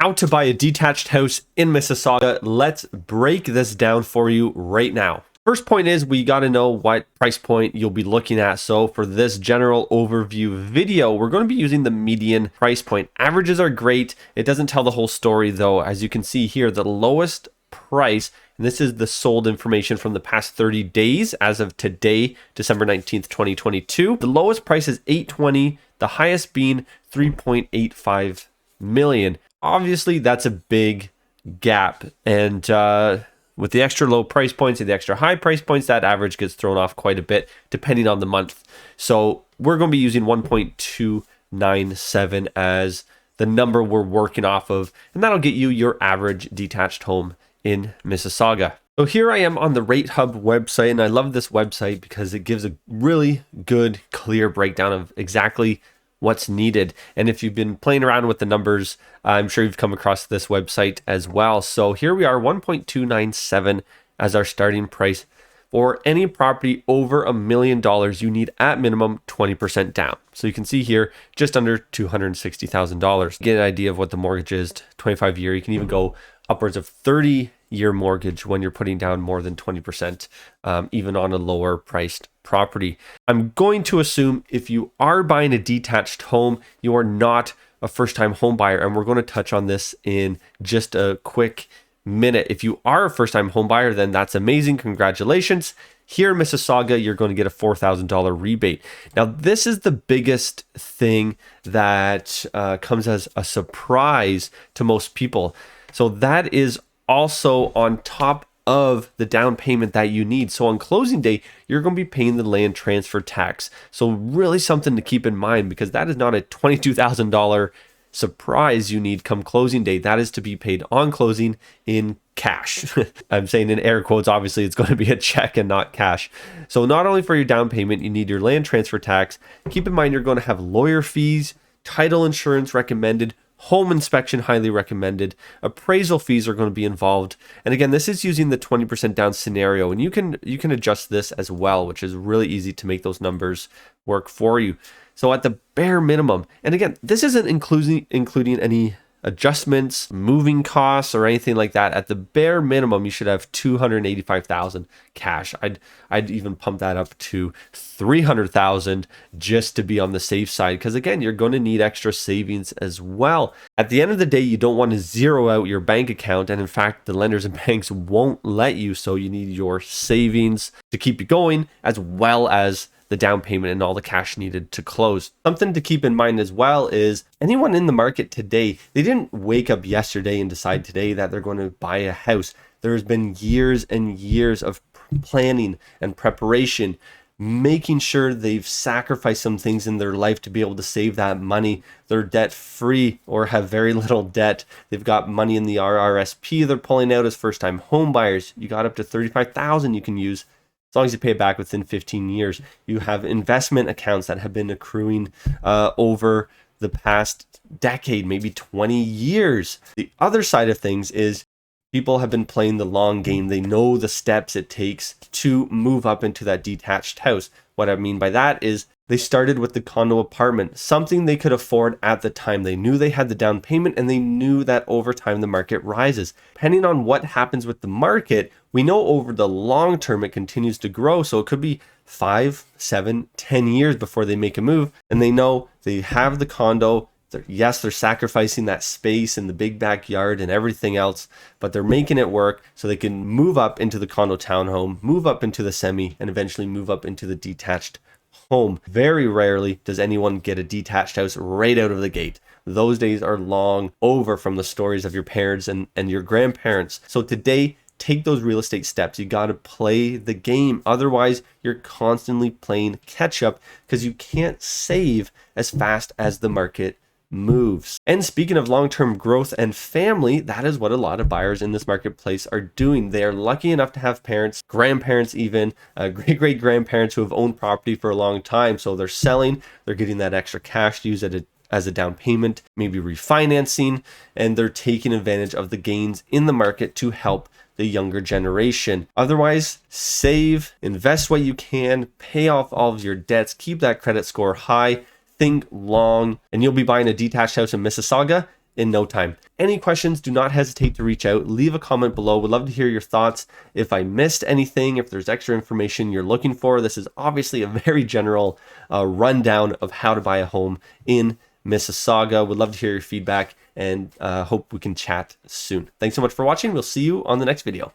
How to buy a detached house in Mississauga. Let's break this down for you right now. First point is we got to know what price point you'll be looking at. So for this general overview video, we're going to be using the median price point. Averages are great. It doesn't tell the whole story though. As you can see here, the lowest price, and this is the sold information from the past 30 days as of today, December 19th, 2022. The lowest price is $820, the highest being $3.85 million. Obviously, that's a big gap. And with the extra low price points and the extra high price points, that average gets thrown off quite a bit depending on the month. So we're going to be using 1.297 as the number we're working off of, and that'll get you your average detached home in Mississauga. So here I am on the Rate Hub website, and I love this website because it gives a really good, clear breakdown of exactly what's needed. And if you've been playing around with the numbers, I'm sure you've come across this website as well. So here we are, 1.297 as our starting price. For any property over $1 million, you need at minimum 20% down. So you can see here, just under $260,000. Get an idea of what the mortgage is, 25-year. You can even go upwards of 30-year mortgage when you're putting down more than 20%, even on a lower priced property. I'm going to assume if you are buying a detached home, you are not a first-time home buyer, and we're going to touch on this in just a quick minute. If you are a first-time home buyer, then that's amazing. Congratulations. Here in Mississauga, you're going to get a $4,000 rebate. Now, this is the biggest thing that comes as a surprise to most people. So that is also on top of the down payment that you need. So on closing day, you're going to be paying the land transfer tax. So really something to keep in mind, because that is not a $22,000 surprise you need come closing day. That is to be paid on closing in cash. I'm saying in air quotes, obviously it's going to be a check and not cash. So not only for your down payment, you need your land transfer tax. Keep in mind you're going to have lawyer fees, title insurance recommended, home inspection highly recommended, appraisal fees are going to be involved. And again, this is using the 20% down scenario, and you can adjust this as well, which is really easy to make those numbers work for you. So at the bare minimum, and again, this isn't including any adjustments, moving costs, or anything like that. At the bare minimum, you should have $285,000 cash. I'd even pump that up to $300,000 just to be on the safe side, because again, you're going to need extra savings as well. At the end of the day, you don't want to zero out your bank account, and in fact, the lenders and banks won't let you. So you need your savings to keep you going, as well as the down payment and all the cash needed to close. Something to keep in mind as well is anyone in the market today, they didn't wake up yesterday and decide today that they're going to buy a house. There's been years and years of planning and preparation, making sure they've sacrificed some things in their life to be able to save that money. They're debt free or have very little debt. They've got money in the RRSP they're pulling out as first time home buyers. You got up to $35,000 you can use as long as you pay it back within 15 years. You have investment accounts that have been accruing over the past decade, maybe 20 years. The other side of things is people have been playing the long game. They know the steps it takes to move up into that detached house. What I mean by that is they started with the condo apartment, something they could afford at the time. They knew they had the down payment, and they knew that over time the market rises. Depending on what happens with the market, we know over the long term it continues to grow. So it could be 5, 7, 10 years before they make a move, and they know they have the condo. Yes, they're sacrificing that space and the big backyard and everything else, but they're making it work so they can move up into the condo townhome, move up into the semi, and eventually move up into the detached home. Very rarely does anyone get a detached house right out of the gate. Those days are long over from the stories of your parents and your grandparents. So today, take those real estate steps. You got to play the game. Otherwise, you're constantly playing catch up because you can't save as fast as the market moves. And speaking of long-term growth and family, that is what a lot of buyers in this marketplace are doing. They are lucky enough to have parents, grandparents even, great-great-grandparents who have owned property for a long time. So they're selling, they're getting that extra cash to use as a down payment, maybe refinancing, and they're taking advantage of the gains in the market to help the younger generation. Otherwise, save, invest what you can, pay off all of your debts, keep that credit score high, think long, and you'll be buying a detached house in Mississauga in no time. Any questions, do not hesitate to reach out. Leave a comment below. Would love to hear your thoughts. If I missed anything, if there's extra information you're looking for, this is obviously a very general rundown of how to buy a home in Mississauga. Would love to hear your feedback, and hope we can chat soon. Thanks so much for watching. We'll see you on the next video.